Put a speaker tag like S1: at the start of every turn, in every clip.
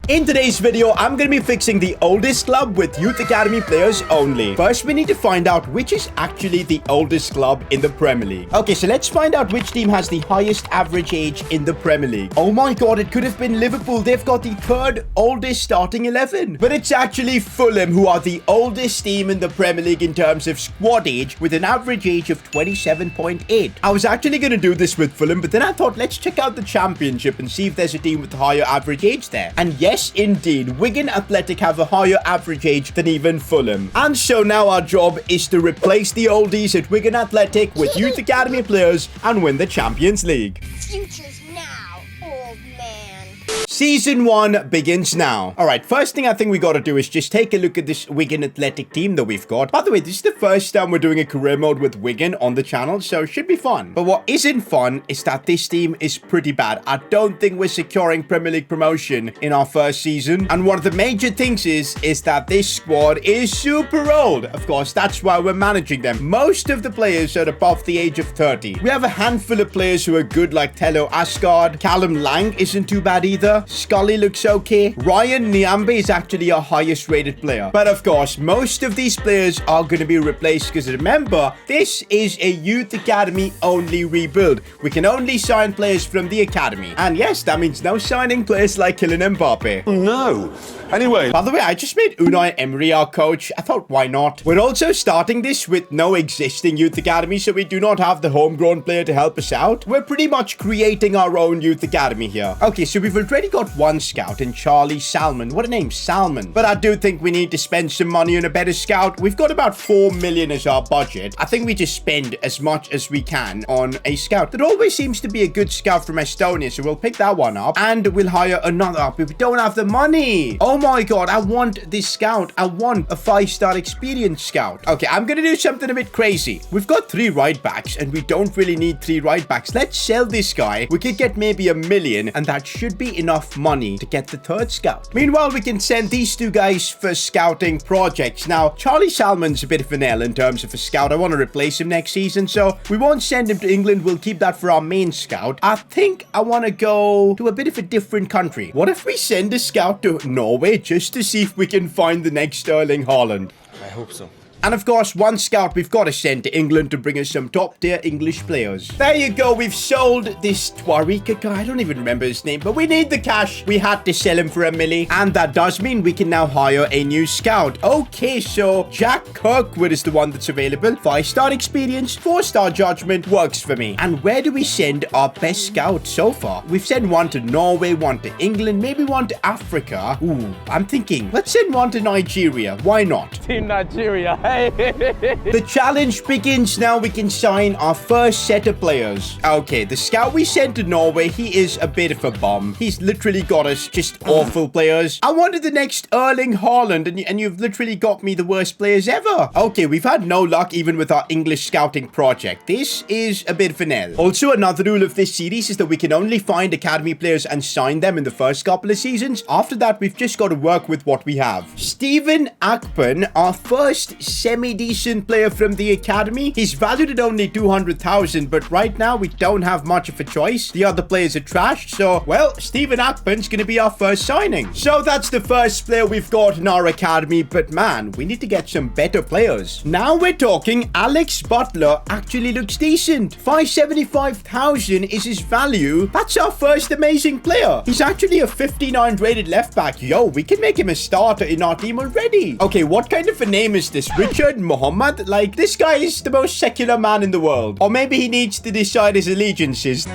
S1: In today's video, I'm going to be fixing the oldest club with Youth Academy players only. First, we need to find out which is actually the oldest club in the Premier League. Okay, so let's find out which team has the highest average age in the Premier League. Oh my god, it could have been Liverpool. They've got the third oldest starting 11. But it's actually Fulham who are the oldest team in the Premier League in terms of squad age with an average age of 27.8. I was actually going to do this with Fulham, but then I thought let's check out the Championship and see if there's a team with a higher average age there. And yes, indeed, Wigan Athletic have a higher average age than even Fulham. And so now our job is to replace the oldies at Wigan Athletic with Youth Academy players and win the Champions League.
S2: Future's now, old man.
S1: Season 1 begins now. Alright, first thing I think we gotta do is just take a look at this Wigan Athletic team that we've got. By the way, this is the first time we're doing a career mode with Wigan on the channel, so it should be fun. But what isn't fun is that this team is pretty bad. I don't think we're securing Premier League promotion in our first season. And one of the major things is that this squad is super old. Of course, that's why we're managing them. Most of the players are above the age of 30. We have a handful of players who are good like Tello Asgard. Callum Lang isn't too bad either. Scully looks okay. Ryan Niambe is actually our highest rated player. But of course, most of these players are going to be replaced because remember, this is a Youth Academy only rebuild. We can only sign players from the Academy. And yes, that means no signing players like Kylian Mbappe.
S3: No. Anyway.
S1: By the way, I just made Unai Emery our coach. I thought, why not? We're also starting this with no existing Youth Academy, so we do not have the homegrown player to help us out. We're pretty much creating our own Youth Academy here. Okay, so we've already got one scout in Charlie Salmon. What a name, Salmon. But I do think we need to spend some money on a better scout. We've got about 4 million as our budget. I think we just spend as much as we can on a scout. There always seems to be a good scout from Estonia, so we'll pick that one up and we'll hire another up if we don't have the money. Oh my god, I want this scout. I want a 5-star experience scout. Okay, I'm gonna do something a bit crazy. We've got 3 right backs and we don't really need 3 right backs. Let's sell this guy. We could get maybe 1 million and that should be enough money to get the 3rd scout. Meanwhile, we can send these 2 guys for scouting projects. Now, Charlie Salmon's a bit of an L in terms of a scout. I want to replace him next season, so we won't send him to England. We'll keep that for our main scout. I think I want to go to a bit of a different country. What if we send a scout to Norway just to see if we can find the next Erling Haaland?
S3: I hope so.
S1: And of course, one scout we've got to send to England to bring us some top-tier English players. There you go. We've sold this Tuarika guy. I don't even remember his name, but we need the cash. We had to sell him for 1 million. And that does mean we can now hire a new scout. Okay, so Jack Kirkwood is the one that's available. 5-star experience, 4-star judgment. Works for me. And where do we send our best scout so far? We've sent one to Norway, one to England, maybe one to Africa. Ooh, I'm thinking, let's send one to Nigeria. Why not?
S4: Team Nigeria.
S1: The challenge begins now. We can sign our first set of players. Okay, the scout we sent to Norway, he is a bit of a bum. He's literally got us just awful players. I wanted the next Erling Haaland, and you've literally got me the worst players ever. Okay, we've had no luck even with our English scouting project. This is a bit of an L. Also, another rule of this series is that we can only find academy players and sign them in the first couple of seasons. After that, we've just got to work with what we have. Stephen Akpan, our first semi-decent player from the academy. He's valued at only 200,000, but right now we don't have much of a choice. The other players are trashed, so, well, Stephen Akpan's going to be our first signing. So that's the first player we've got in our academy, but man, we need to get some better players. Now we're talking. Alex Butler actually looks decent. 575,000 is his value. That's our first amazing player. He's actually a 59 rated left back. Yo, we can make him a starter in our team already. Okay, what kind of a name is this? Richard Mohammed? Like, this guy is the most secular man in the world. Or maybe he needs to decide his allegiances.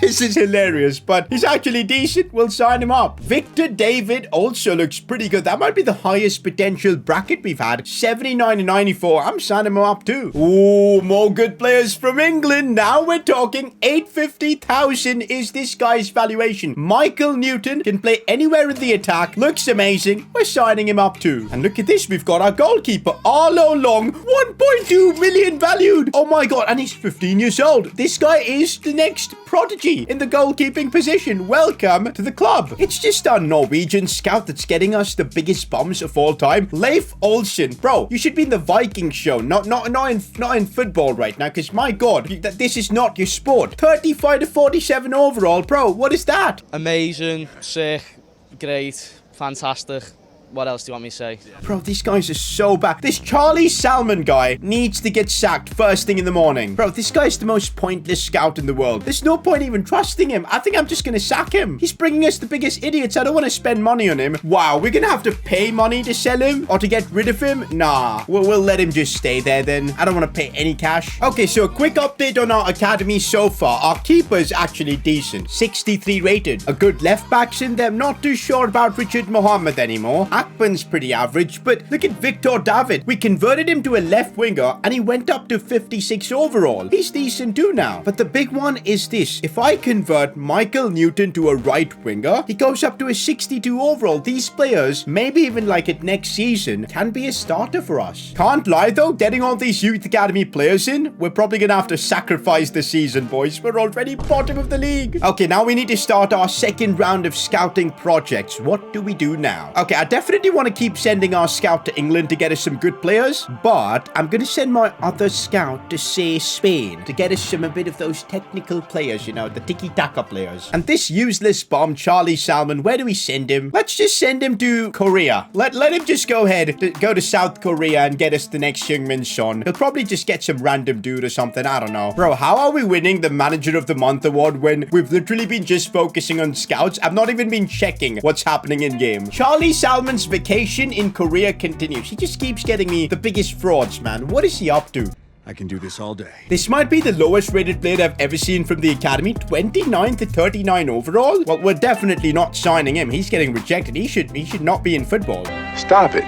S1: This is hilarious, but he's actually decent. We'll sign him up. Victor David also looks pretty good. That might be the highest potential bracket we've had. 79 and 94. I'm signing him up too. Ooh, more good players from England. Now we're talking. 850,000 is this guy's valuation. Michael Newton can play anywhere in the attack. Looks amazing. We're signing him up too. And look at this. We've got our goalkeeper, Arlo Long. 1.2 million valued. Oh my god. And he's 15 years old. This guy is the next prodigy. prodigy in the goalkeeping position. Welcome to the club. It's just our Norwegian scout that's getting us the biggest bombs of all time. Leif Olsen. Bro, you should be in the Viking show, not in football right now, because my God, this is not your sport. 35 to 47 overall, bro. What is that?
S4: Amazing, sick, great, fantastic. What else do you want me to say?
S1: Bro, these guys are so bad. This Charlie Salmon guy needs to get sacked first thing in the morning. Bro, this guy's the most pointless scout in the world. There's no point even trusting him. I think I'm just going to sack him. He's bringing us the biggest idiots. I don't want to spend money on him. Wow, we're going to have to pay money to sell him or to get rid of him? Nah, we'll let him just stay there then. I don't want to pay any cash. Okay, so a quick update on our academy so far. Our keeper's actually decent. 63 rated. A good left back's in there. I'm not too sure about Richard Mohammed anymore. Akban's pretty average, but look at Victor David. We converted him to a left winger and he went up to 56 overall. He's decent too now. But the big one is this. If I convert Michael Newton to a right winger, he goes up to a 62 overall. These players, maybe even like it next season, can be a starter for us. Can't lie though, getting all these youth academy players in, we're probably gonna have to sacrifice the season, boys. We're already bottom of the league. Okay, now we need to start our second round of scouting projects. What do we do now? Okay, I definitely want to keep sending our scout to England to get us some good players, but I'm going to send my other scout to, say, Spain to get us a bit of those technical players, you know, the tiki-taka players. And this useless bomb, Charlie Salmon, where do we send him? Let's just send him to Korea. Let him just go to South Korea and get us the next Heung-min Son. He'll probably just get some random dude or something, I don't know. Bro, how are we winning the Manager of the Month award when we've literally been just focusing on scouts? I've not even been checking what's happening in game. Charlie Salmon's vacation in Korea continues. He just keeps getting me the biggest frauds, man. What is he up to?
S3: I can do this all day.
S1: This might be the lowest rated player I've ever seen from the academy. 29 to 39 overall? Well, we're definitely not signing him. He's getting rejected. He should not be in football.
S3: Stop it.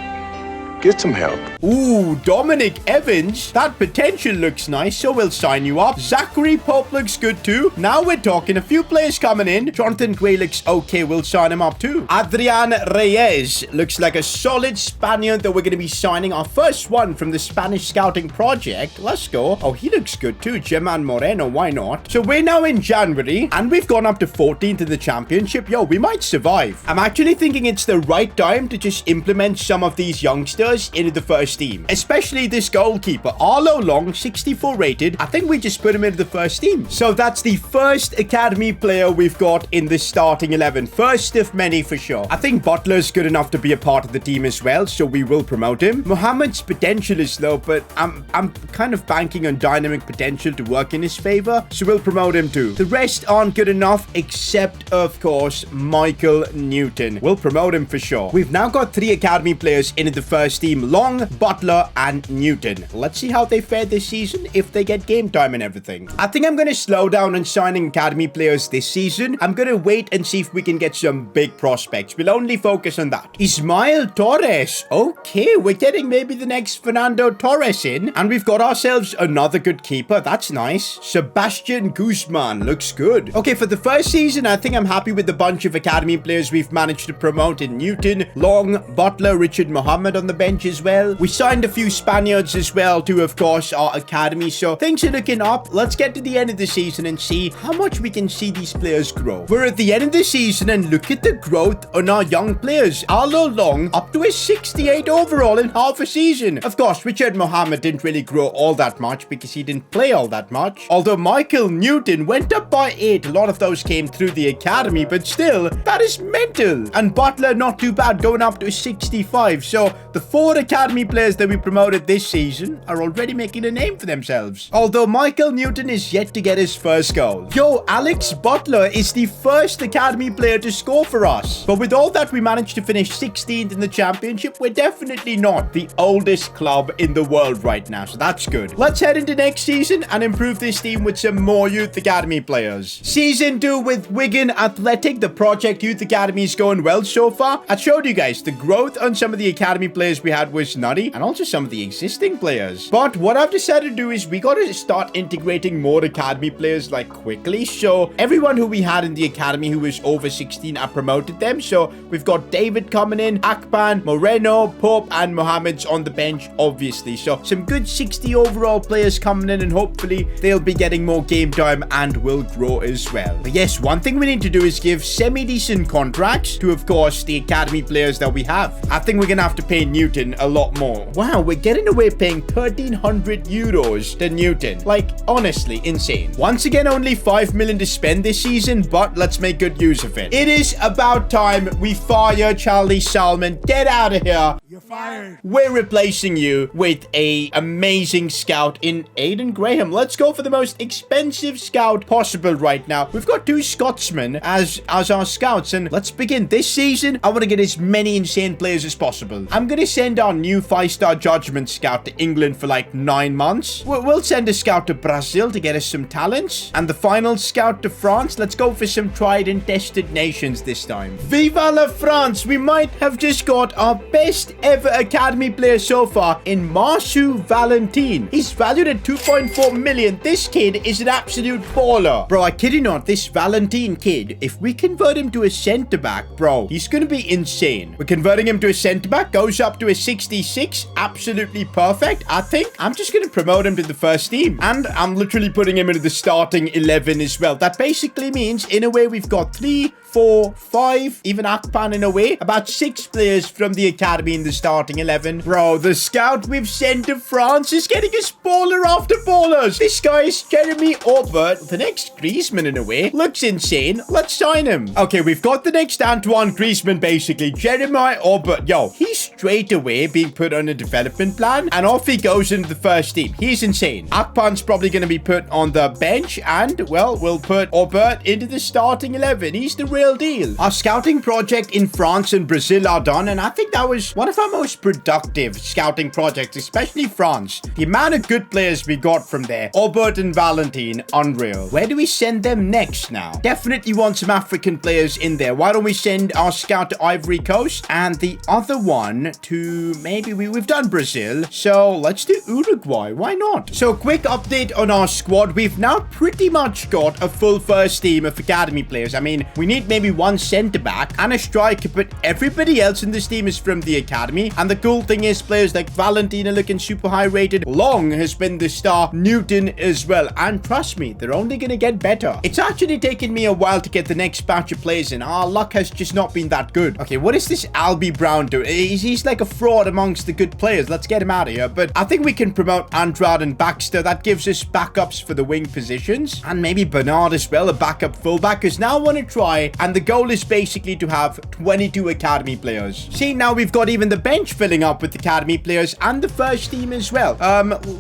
S3: Get some help.
S1: Ooh, Dominic Evans. That potential looks nice, so we'll sign you up. Zachary Pope looks good too. Now we're talking. A few players coming in. Jonathan Gray looks okay. We'll sign him up too. Adrian Reyes looks like a solid Spaniard that we're going to be signing. Our first one from the Spanish scouting project. Let's go. Oh, he looks good too. German Moreno, why not? So we're now in January and we've gone up to 14th in the championship. Yo, we might survive. I'm actually thinking it's the right time to just implement some of these youngsters into the first team, especially this goalkeeper, Arlo Long, 64 rated. I think we just put him into the first team. So that's the first academy player we've got in the starting 11. First of many for sure. I think Butler's good enough to be a part of the team as well, so we will promote him. Mohammed's potential is low, but I'm kind of banking on dynamic potential to work in his favor, so we'll promote him too. The rest aren't good enough, except of course Michael Newton. We'll promote him for sure. We've now got 3 academy players into the first team: Long, Butler, and Newton. Let's see how they fare this season, if they get game time and everything. I think I'm going to slow down on signing academy players this season. I'm going to wait and see if we can get some big prospects. We'll only focus on that. Ismael Torres. Okay, we're getting maybe the next Fernando Torres in, and we've got ourselves another good keeper. That's nice. Sebastian Guzman looks good. Okay, for the first season, I think I'm happy with the bunch of academy players we've managed to promote in Newton, Long, Butler, Richard Mohammed on the bench as well. We signed a few Spaniards as well to, of course, our academy, so things are looking up. Let's get to the end of the season and see how much we can see these players grow. We're at the end of the season and look at the growth on our young players. Arlo Long up to a 68 overall in half a season. Of course, Richard Mohammed didn't really grow all that much because he didn't play all that much. Although Michael Newton went up by 8. A lot of those came through the academy, but still, that is mental. And Butler, not too bad, going up to a 65. So the 4 academy players that we promoted this season are already making a name for themselves. Although Michael Newton is yet to get his first goal. Yo, Alex Butler is the first academy player to score for us. But with all that, we managed to finish 16th in the championship. We're definitely not the oldest club in the world right now, so that's good. Let's head into next season and improve this team with some more youth academy players. Season 2 with Wigan Athletic. The Project Youth Academy is going well so far. I showed you guys the growth on some of the academy players we had was nutty, and also some of the existing players. But what I've decided to do is we got to start integrating more academy players like quickly. So everyone who we had in the academy who was over 16, I promoted them. So we've got David coming in, Akpan, Moreno, Pope, and Mohammed's on the bench, obviously. So some good 60 overall players coming in, and hopefully they'll be getting more game time and will grow as well. But yes, one thing we need to do is give semi-decent contracts to, of course, the academy players that we have. I think we're gonna have to pay Newton a lot more. Wow, we're getting away paying 1,300 euros to Newton. Like, honestly, insane. Once again, only 5 million to spend this season, but let's make good use of it. It is about time we fire Charlie Salmon. Get out of here.
S3: You're fired.
S1: We're replacing you with a amazing scout in Aiden Graham. Let's go for the most expensive scout possible right now. We've got 2 Scotsmen as our scouts, and let's begin. This season, I want to get as many insane players as possible. I'm going to send our new 5-star judgment scout to England for like 9 months. We'll send a scout to Brazil to get us some talents, and the final scout to France. Let's go for some tried and tested nations this time. Viva la France! We might have just got our best ever academy player so far in Marsu Valentin. He's valued at 2.4 million. This kid is an absolute baller. Bro, I kid you not, this Valentin kid, if we convert him to a centre-back, bro, he's gonna be insane. We're converting him to a centre-back, goes up to a 66. Absolutely perfect, I think. I'm just gonna promote him to the first team, and I'm literally putting him into the starting 11 as well. That basically means, in a way, we've got 3, 4, 5, even Akpan in a way, about 6 players from the academy in the starting 11. Bro, the scout we've sent to France is getting us baller after ballers. This guy is Jeremy Aubert, the next Griezmann in a way. Looks insane. Let's sign him. Okay, we've got the next Antoine Griezmann basically. Jeremy Aubert, yo, he's straight away being put on a development plan, and off he goes into the first team. He's insane. Akpan's probably going to be put on the bench, and, well, we'll put Aubert into the starting 11. He's the real deal. Our scouting project in France and Brazil are done, and I think that was one of our most productive scouting projects, especially France. The amount of good players we got from there, Aubert and Valentin, unreal. Where do we send them next now? Definitely want some African players in there. Why don't we send our scout to Ivory Coast and the other one to maybe we've done Brazil, so let's do Uruguay. Why not? So quick update on our squad. We've now pretty much got a full first team of academy players. I mean, we need maybe 1 centre back and a striker, but everybody else in this team is from the academy. And the cool thing is, players like Valentin are looking super high rated. Long has been the star, Newton as well, and trust me, they're only gonna get better. It's actually taken me a while to get the next batch of players in. Our luck has just not been that good. Okay, what is this Albie Brown doing? He's like a fraud amongst the good players. Let's get him out of here. But I think we can promote Andrade and Baxter. That gives us backups for the wing positions, and maybe Bernard as well, a backup fullback, because now I want to try, and the goal is basically to have 22 academy players. See, now we've got even the bench filling up with academy players and the first team as well.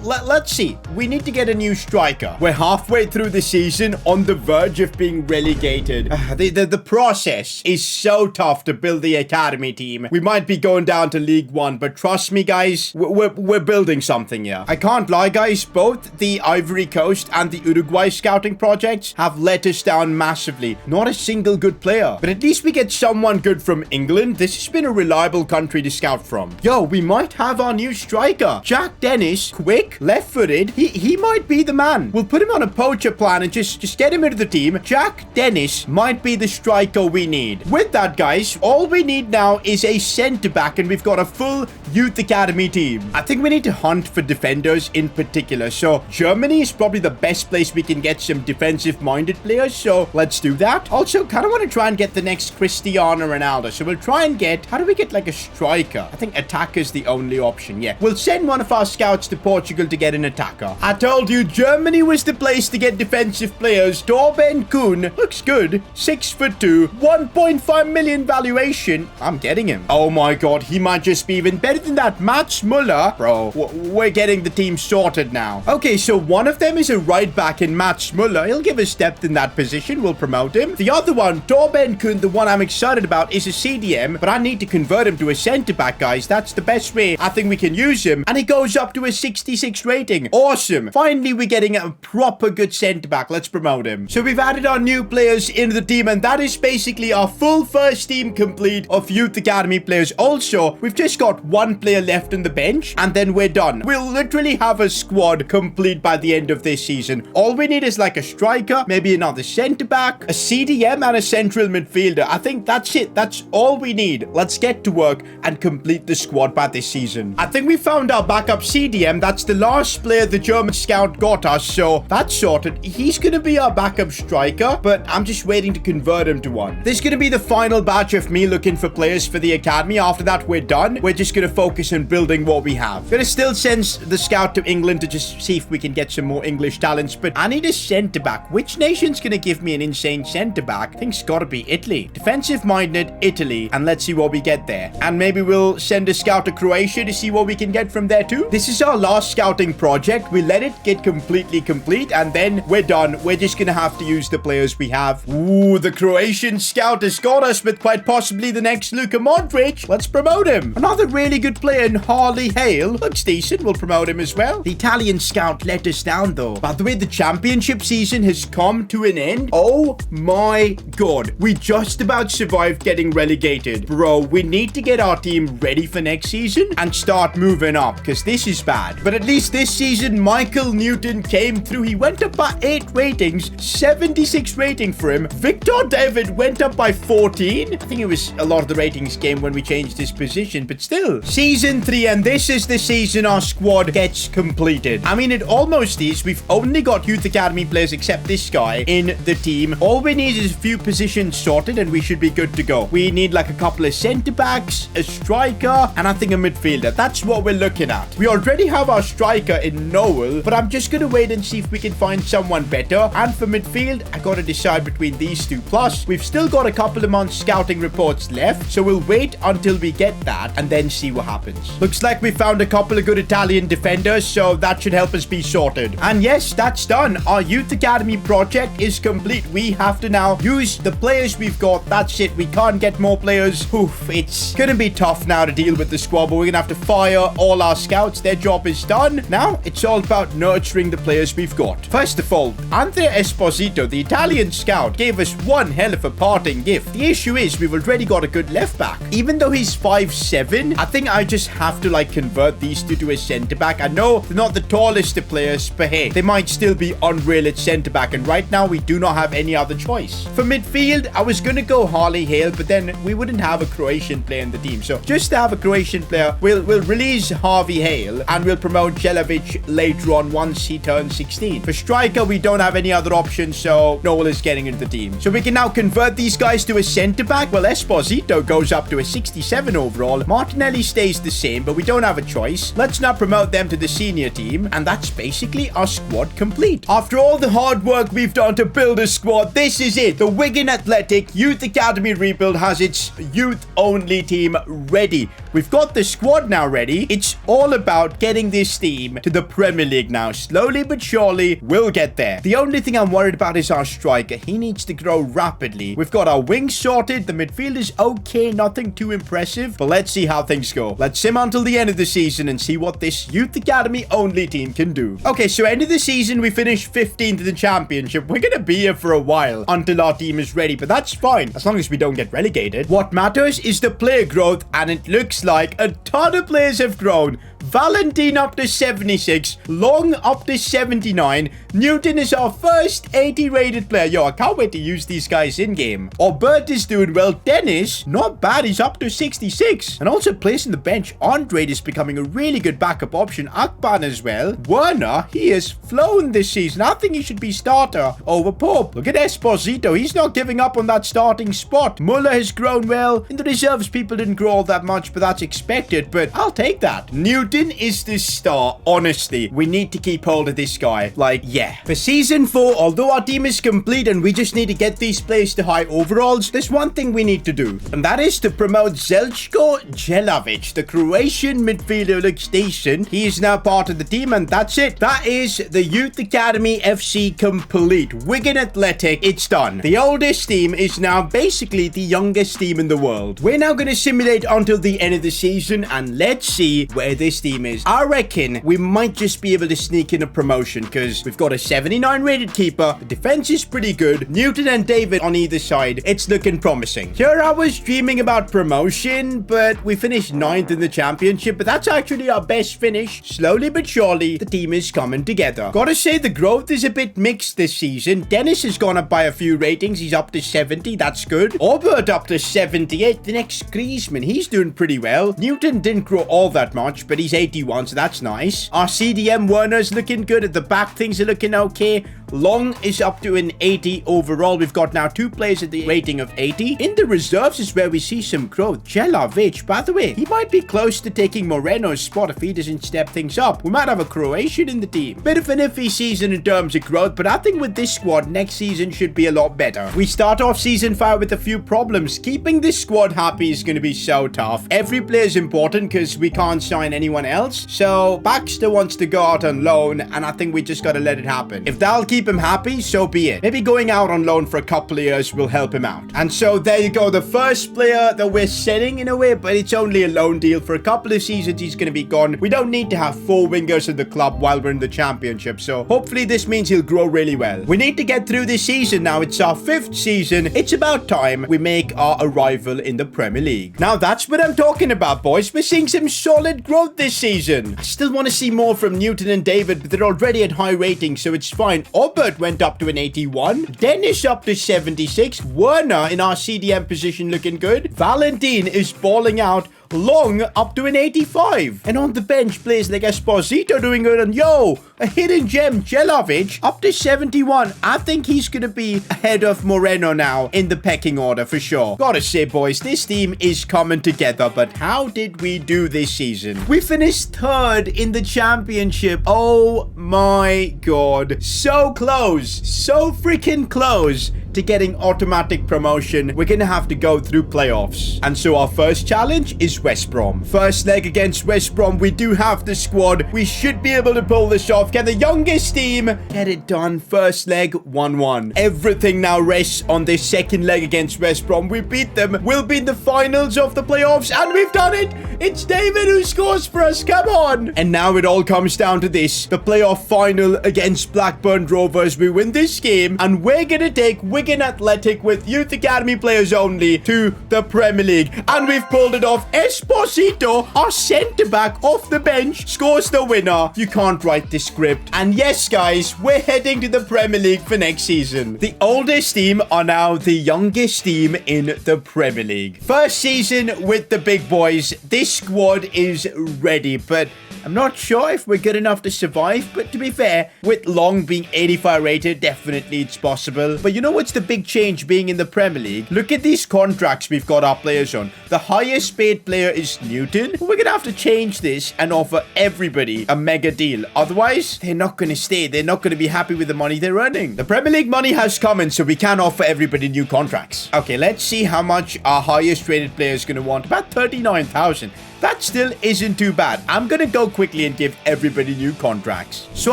S1: Let's see. We need to get a new striker. We're halfway through the season, on the verge of being relegated. The process is so tough to build the academy team. We might be going down to League One, but trust me, guys, we're building something here. I can't lie, guys. Both the Ivory Coast and the Uruguay scouting projects have let us down massively. Not a single good player, but at least we get someone good from England. This has been a reliable country to scout from. Yo, we might have our new striker. Jack Dennis, quick, left-footed. He might be the man. We'll put him on a poacher plan and just get him into the team. Jack Dennis might be the striker we need. With that, guys, all we need now is a centre-back, and we've got a full youth academy team. I think we need to hunt for defenders in particular. So Germany is probably the best place we can get some defensive-minded players. So let's do that. Also, kind of want to try and get the next Cristiano Ronaldo. So we'll try and get, how do we get like a striker? I think attacker's the only option. Yeah, we'll send one of our scouts to Portugal to get an attacker. I told you Germany was the place to get defensive players. Torben Kuhn looks good. 6'2", 1.5 million valuation. I'm getting him. Oh my god, he might just be even better than that. Mats Muller. Bro, we're getting the team sorted now. Okay, so one of them is a right back in Mats Muller. He'll give us depth in that position. We'll promote him. The other one, Torben Kun, the one I'm excited about, is a CDM, but I need to convert him to a centre-back, guys. That's the best way I think we can use him. And he goes up to a 66 rating. Awesome. Finally, we're getting a proper good centre-back. Let's promote him. So we've added our new players into the team, and that is basically our full first team complete of Youth Academy players. Also, we've just got one player left on the bench, and then we're done. We'll literally have a squad complete by the end of this season. All we need is like a striker, maybe another centre-back, a CDM, and a central midfielder. I think that's it. That's all we need. Let's get to work and complete the squad by this season. I think we found our backup CDM. That's the last player the German scout got us, so that's sorted. He's going to be our backup striker, but I'm just waiting to convert him to one. This is going to be the final batch of me looking for players for the academy. After that, we're done. We're just going to focus on building what we have. Going to still send the scout to England to just see if we can get some more English talents, but I need a centre-back. Which nation's going to give me an insane centre-back? I think it's got to be Italy. Defensive-minded Italy, and let's see what we get there. And maybe we'll send a scout to Croatia to see what we can get from there too. This is our last scouting project. We let it get completely complete, and then we're done. We're just going to have to use the players we have. Ooh, the Croatian scout has got us with quite possibly the next Luka Modric. Let's promote him. Another really good player in Harley Hale. Looks decent. We'll promote him as well. The Italian scout let us down though. By the way, the championship season has come to an end. Oh my god. We just about survived getting relegated. Bro, we need to get our team ready for next season and start moving up because this is bad. But at least this season, Michael Newton came through. He went up by 8 ratings, 76 rating for him. Victor David went up by 14. I think it was a lot of the ratings came when we changed his position, but still. Season 3, and this is the season our squad gets completed. I mean, it almost is. We've only got Youth Academy players except this guy in the team. All we need is a few positions sorted and we should be good to go. We need like a couple of centre-backs, a striker, and I think a midfielder. That's what we're looking at. We already have our striker in Noel, but I'm just going to wait and see if we can find someone better. And for midfield, I got to decide between these two. Plus, we've still got a couple of months scouting reports left, so we'll wait until we get that and then see what happens. Looks like we found a couple of good Italian defenders, so that should help us be sorted. And yes, that's done. Our Youth Academy project is complete. We have to now use the players we've got. That's it. We can't get more players. Oof, it's gonna be tough now to deal with the squad, but we're gonna have to fire all our scouts. Their job is done. Now, it's all about nurturing the players we've got. First of all, Andrea Esposito, the Italian scout, gave us one hell of a parting gift. The issue is we've already got a good left back. Even though he's 5'7", I think I just have to like convert these two to a centre back. I know they're not the tallest of players, but hey, they might still be unreal at centre back, and right now we do not have any other choice. For midfield, I was gonna go Harley Hale, but then we wouldn't have a Croatian player in the team. So just to have a Croatian player, we'll release Harvey Hale and we'll promote Jelavic later on once he turns 16. For striker, we don't have any other options, so Noel is getting into the team. So we can now convert these guys to a centre back. Well, Esposito goes up to a 67 overall. Martinelli stays the same, but we don't have a choice. Let's now promote them to the senior team, and that's basically our squad complete. After all the hard work we've done to build a squad, this is it. The Wigan Athletic Youth Academy rebuild has its youth-only team ready. We've got the squad now ready. It's all about getting this team to the Premier League now. Slowly but surely, we'll get there. The only thing I'm worried about is our striker. He needs to grow rapidly. We've got our wings sorted. The midfield is okay, nothing too impressive, but let's see how things go. Let's sim until the end of the season and see what this Youth Academy only team can do. Okay, so end of the season, we finished 15th in the championship. We're gonna be here for a while until our team is ready, but that's fine as long as we don't get relegated. What matters is the player growth, and it looks like a ton of players have grown. Valentin up to 76, Long up to 79, Newton is our first 80 rated player. Yo, I can't wait to use these guys in game. Albert is doing well. Dennis, not bad, he's up to 66. And also placing the bench, Andre is becoming a really good backup option. Akban as well. Werner, he has flown this season. I think he should be starter over Pope. Look at Esposito, he's not giving up on that starting spot. Muller has grown well. In the reserves, people didn't grow all that much, but that's expected, but I'll take that. Newton is the star. Honestly, we need to keep hold of this guy. Like, yeah. For season 4, although our team is complete and we just need to get these players to high overalls, there's one thing we need to do, and that is to promote Zeljko Jelavic, the Croatian midfielder. Looks decent. He is now part of the team, and that's it. That is the Youth Academy FC complete. Wigan Athletic, it's done. The oldest team is now basically the youngest team in the world. We're now going to simulate until the end of the season, and let's see where this team is. I reckon we might just be able to sneak in a promotion because we've got a 79 rated keeper. The defense is pretty good. Newton and David on either side. It's looking promising. Here I was dreaming about promotion, but we finished 9th in the championship, but that's actually our best finish. Slowly but surely, the team is coming together. Gotta say, the growth is a bit mixed this season. Dennis has gone up by a few ratings. He's up to 70. That's good. Orbert up to 78. The next Griezmann, he's doing pretty well. Newton didn't grow all that much, but he's 81, so that's nice. Our CDM Werner's looking good. At the back, things are looking okay. Long is up to an 80 overall. We've got now 2 players at the rating of 80. In the reserves is where we see some growth. Jelavic, by the way, he might be close to taking Moreno's spot if he doesn't step things up. We might have a Croatian in the team. Bit of an iffy season in terms of growth, but I think with this squad, next season should be a lot better. We start off season 5 with a few problems. Keeping this squad happy is going to be so tough. Every player is important because we can't sign anyone else. So Baxter wants to go out on loan, and I think we just got to let it happen. If that'll keep him happy, so be it. Maybe going out on loan for a couple of years will help him out. And so there you go, the first player that we're selling in a way, but it's only a loan deal. For a couple of seasons, he's going to be gone. We don't need to have 4 wingers in the club while we're in the championship, so hopefully this means he'll grow really well. We need to get through this season now. It's our 5th season. It's about time we make our arrival in the Premier League. Now that's what I'm talking about, boys. We're seeing some solid growth this season. I still want to see more from Newton and David, but they're already at high ratings, so it's fine. Orbert went up to an 81. Dennis up to 76. Werner in our CDM position looking good. Valentin is balling out. Long up to an 85. And on the bench, players like Esposito doing good. And yo, a hidden gem, Jelavic, up to 71. I think he's going to be ahead of Moreno now in the pecking order for sure. Gotta say, boys, this team is coming together. But how did we do this season? We finished 3rd in the championship. Oh my god. So close. So freaking close to getting automatic promotion. We're gonna have to go through playoffs. And so our first challenge is West Brom. First leg against West Brom. We do have the squad. We should be able to pull this off. Can the youngest team get it done? First leg 1-1. Everything now rests on this second leg against West Brom. We beat them. We'll be in the finals of the playoffs, and we've done it. It's David who scores for us. Come on. And now it all comes down to this. The playoff final against Blackburn Rovers. We win this game, and we're gonna take Wigan Athletic with Youth Academy players only to the Premier League. And we've pulled it off. Esposito, our centre-back off the bench, scores the winner. You can't write this script. And yes, guys, we're heading to the Premier League for next season. The oldest team are now the youngest team in the Premier League. First season with the big boys. This squad is ready, but I'm not sure if we're good enough to survive, but to be fair, with Long being 85 rated, definitely it's possible. But you know what's the big change being in the Premier League? Look at these contracts we've got our players on. The highest paid player is Newton. We're gonna have to change this and offer everybody a mega deal. Otherwise, they're not gonna stay. They're not gonna be happy with the money they're earning. The Premier League money has come in, so we can offer everybody new contracts. Okay, let's see how much our highest rated player is gonna want. About 39,000. That still isn't too bad. I'm gonna go quickly and give everybody new contracts. So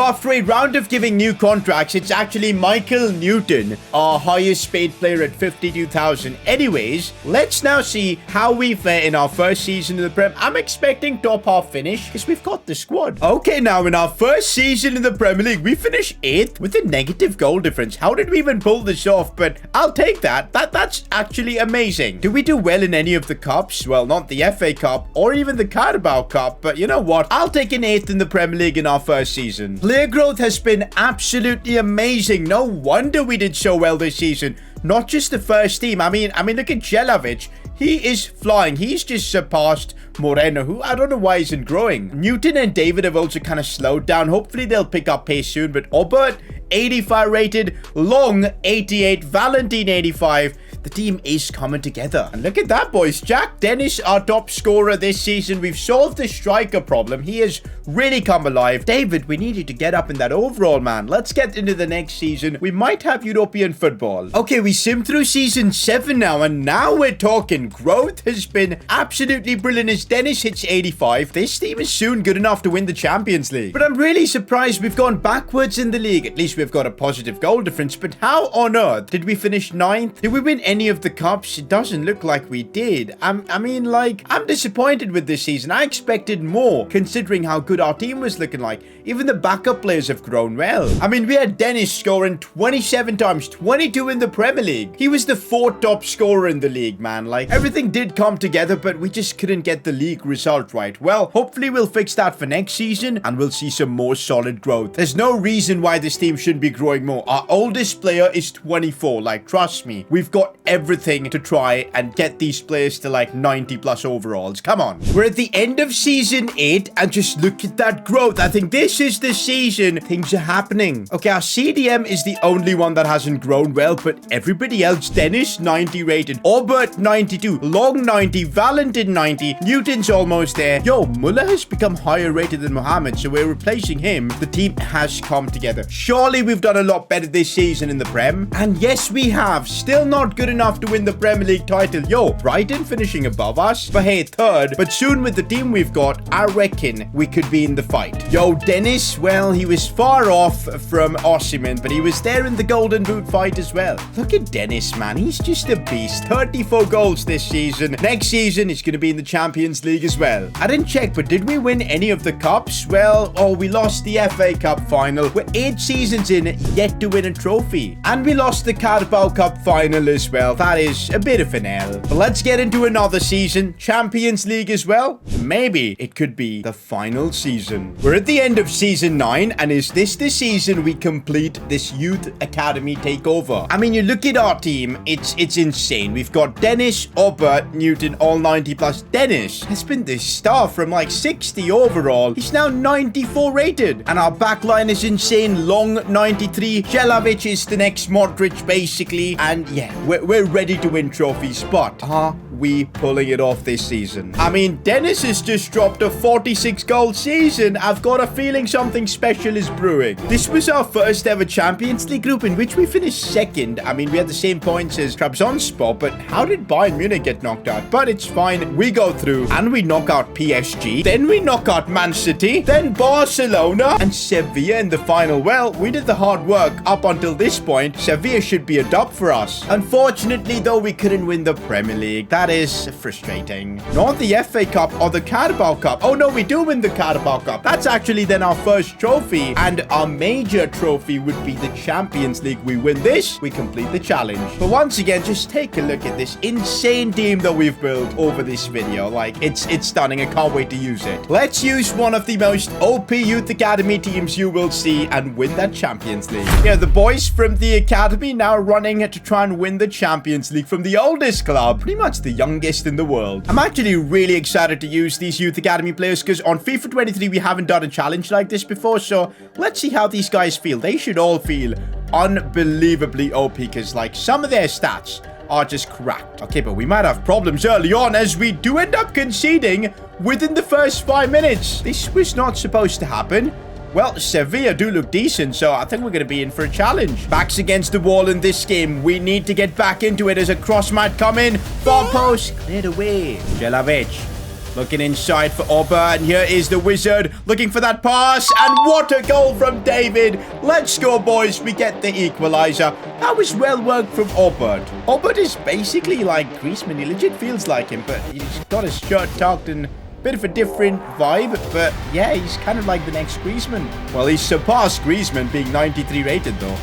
S1: after a round of giving new contracts, it's actually Michael Newton, our highest paid player at 52,000. Anyways, let's now see how we fare in our first season in the Prem. I'm expecting top half finish because we've got the squad. Okay, now in our first season in the Premier League, we finished 8th with a negative goal difference. How did we even pull this off? But I'll take that. That's actually amazing. Do we do well in any of the cups? Well, not the FA Cup or even the Carabao Cup, but you know what? I'll take an 8th in the Premier League in our first season. Player growth has been absolutely amazing. No wonder we did so well this season. Not just the first team. I mean, look at Jelavic. He is flying. He's just surpassed Moreno, who I don't know why isn't growing. Newton and David have also kind of slowed down. Hopefully they'll pick up pace soon. But Orbert, 85 rated. Long, 88. Valentin, 85. The team is coming together. And look at that, boys. Jack Dennis, our top scorer this season. We've solved the striker problem. He has really come alive. David, we need you to get up in that overall, man. Let's get into the next season. We might have European football. Okay, we simmed through season 7 now, and now we're talking. Growth has been absolutely brilliant as Dennis hits 85. This team is soon good enough to win the Champions League. But I'm really surprised we've gone backwards in the league. At least we've got a positive goal difference. But how on earth did we finish 9th? Did we win any of the cups? It doesn't look like we did. I mean, like, I'm disappointed with this season. I expected more, considering how good our team was looking like. Even the backup players have grown well. I mean, we had Dennis scoring 27 times, 22 in the Premier League. He was the 4th top scorer in the league, man. Like, everything did come together, but we just couldn't get the league result right. Well, hopefully we'll fix that for next season, and we'll see some more solid growth. There's no reason why this team shouldn't be growing more. Our oldest player is 24. Like, trust me, we've got everything to try and get these players to like 90 plus overalls. Come on. We're at the end of season 8, and just look at that growth. I think this is the season things are happening. Okay, our CDM is the only one that hasn't grown well, but everybody else, Dennis 90 rated, Aubert 92, Long 90, Valentin 90, Newton's almost there. Yo, Muller has become higher rated than Mohamed, so we're replacing him. The team has come together. Surely we've done a lot better this season in the Prem. And yes, we have. Still not good enough to win the Premier League title. Yo, Brighton finishing above us, but hey, 3rd. But soon with the team we've got, I reckon we could be in the fight. Yo, Dennis, well, he was far off from Osimhen, but he was there in the Golden Boot fight as well. Look at Dennis, man. He's just a beast. 34 goals this season. Next season, he's going to be in the Champions League as well. I didn't check, but did we win any of the cups? Well, we lost the FA Cup final. We're 8 seasons in, yet to win a trophy. And we lost the Carabao Cup final as well. That is a bit of an L. But let's get into another season. Champions League as well. Maybe it could be the final season. We're at the end of season 9, and is this the season we complete this youth academy takeover? I mean, you look at our team, it's insane. We've got Dennis, Aubert, Newton, all 90 plus. Dennis has been the star from like 60 overall. He's now 94 rated. And our backline is insane. Long 93. Jelavic is the next Modric, basically. And yeah, we're ready to win trophies. But are we pulling it off this season? I mean, Dennis has just dropped a 46 goal season. I've got a feeling something special is brewing. This was our first ever Champions League group in which we finished 2nd. I mean, we had the same points as Trabzonspor, but how did Bayern Munich get knocked out? But it's fine. We go through and we knock out PSG. Then we knock out Man City. Then Barcelona and Sevilla in the final. Well, we did the hard work up until this point. Sevilla should be a dub for us. Unfortunately, though, we couldn't win the Premier League. That is frustrating. Not the FA Cup or the Carabao Cup. Oh no, we do win the Carabao Cup. That's actually then our first trophy. And our major trophy would be the Champions League. We win this, we complete the challenge. But once again, just take a look at this insane team that we've built over this video. Like, it's stunning. I can't wait to use it. Let's use one of the most OP Youth Academy teams you will see and win that Champions League. Yeah, the boys from the Academy now running to try and win the Champions League from the oldest club, pretty much the youngest in the world. I'm actually really excited to use these Youth Academy players because on FIFA 23, we haven't done a challenge like this before. So let's see how these guys feel. They should all feel unbelievably OP because like some of their stats are just cracked. Okay, but we might have problems early on as we do end up conceding within the first 5 minutes. This was not supposed to happen. Well, Sevilla do look decent, so I think we're going to be in for a challenge. Backs against the wall in this game. We need to get back into it as a cross might come in. Far post, cleared away. Jelavic looking inside for Aubert, and here is the wizard looking for that pass, and what a goal from David. Let's go, boys. We get the equalizer. That was well worked from Aubert. Aubert is basically like Griezmann. He legit feels like him, but he's got his shirt tucked and bit of a different vibe, but yeah, he's kind of like the next Griezmann. Well, he's surpassed Griezmann being 93 rated though.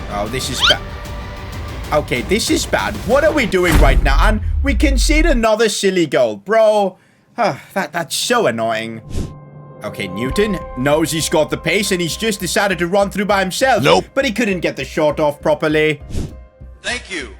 S1: Oh, this is bad. Okay, this is bad. What are we doing right now? And we concede another silly goal. Bro, that's so annoying. Okay, Newton knows he's got the pace and he's just decided to run through by himself.
S3: Nope.
S1: But he couldn't get the shot off properly.
S3: Thank you.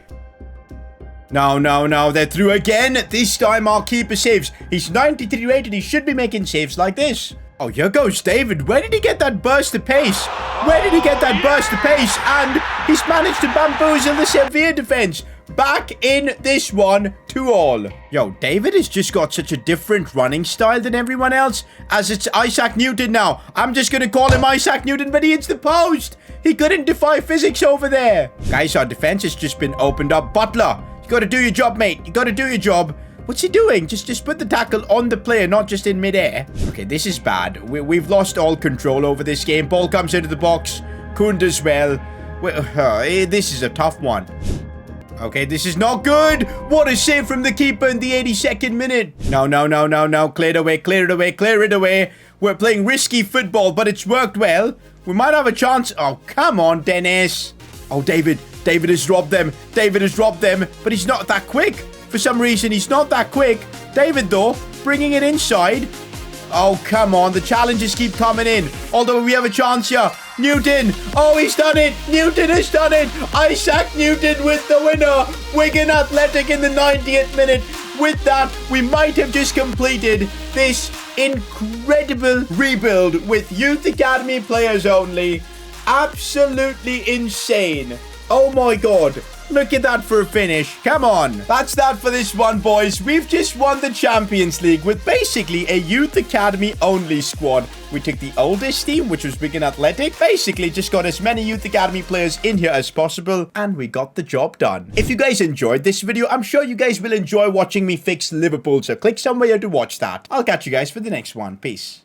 S1: No, they're through again. This time our keeper saves. He's 93 rated. He should be making saves like this. Oh, here goes David. Where did he get that burst of pace? Where did he get that burst of pace? And he's managed to bamboozle the Sevilla defense. Back in this one, 2-all. Yo, David has just got such a different running style than everyone else, as it's Isaac Newton now. I'm just going to call him Isaac Newton, but he hits the post. He couldn't defy physics over there. Guys, our defense has just been opened up. Butler, you got to do your job, mate. You got to do your job. What's he doing? Just put the tackle on the player, not just in midair. Okay, this is bad. We've lost all control over this game. Ball comes into the box. Kund as well. This is a tough one. Okay, this is not good. What a save from the keeper in the 82nd minute. No. Clear it away, clear it away, clear it away. We're playing risky football, but it's worked well. We might have a chance. Oh, come on, Dennis. Oh, David has robbed them. David has robbed them, but he's not that quick. For some reason, he's not that quick. David, though, bringing it inside. Oh, come on. The challenges keep coming in. Although we have a chance here. Newton. Oh, he's done it. Newton has done it. Isaac Newton with the winner. Wigan Athletic in the 90th minute. With that, we might have just completed this incredible rebuild with Youth Academy players only. Absolutely insane. Oh my god. Look at that for a finish. Come on. That's that for this one, boys. We've just won the Champions League with basically a Youth Academy only squad. We took the oldest team, which was Wigan Athletic. Basically, just got as many Youth Academy players in here as possible, and we got the job done. If you guys enjoyed this video, I'm sure you guys will enjoy watching me fix Liverpool, so click somewhere to watch that. I'll catch you guys for the next one. Peace.